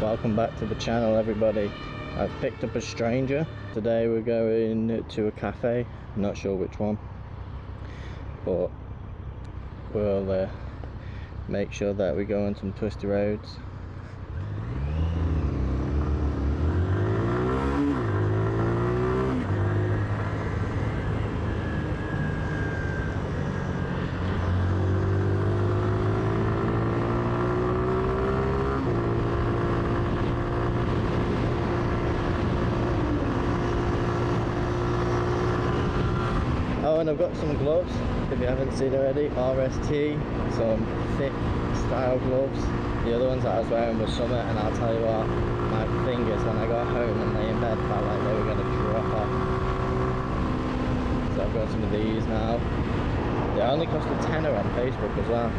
Welcome back to the channel, everybody. I've picked up a stranger. Today we're going to a cafe. I'm not sure which one, but we'll make sure that we go on some twisty roads. Oh, and I've got some gloves, if you haven't seen already, RST, some thick style gloves. The other ones that I was wearing was summer, and I'll tell you what, my fingers when I got home and lay in bed felt like they were going to drop off. So I've got some of these now. They only cost a tenner on Facebook as well.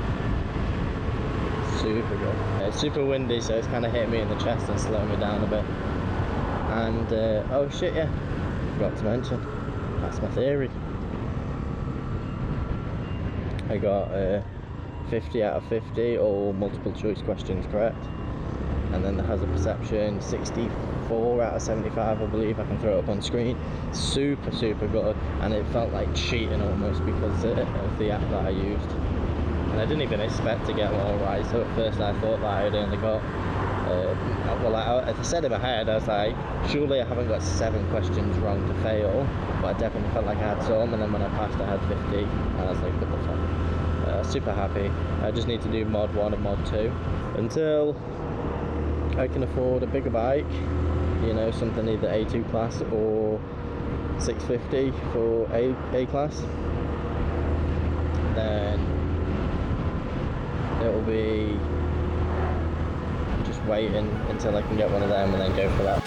Super good. It's super windy, so it's kind of hit me in the chest and slowed me down a bit. And oh shit, yeah, forgot to mention, that's my theory. I got 50 out of 50, all multiple choice questions correct, and then there has a perception 64 out of 75, I believe. I can throw it up on screen. Super good, and it felt like cheating almost because of the app that I used, and I didn't even expect to get them all right. So at first I thought that I had only got well, I said in my head, I was like, surely I haven't got 7 questions wrong to fail, but I definitely felt like I had some, and then when I passed I had 50, and I was like, what the fuck. Super happy. I just need to do mod 1 and mod 2 until I can afford a bigger bike, you know, something either A2 class or 650 for A class. Then it'll be just waiting until I can get one of them and then go for that.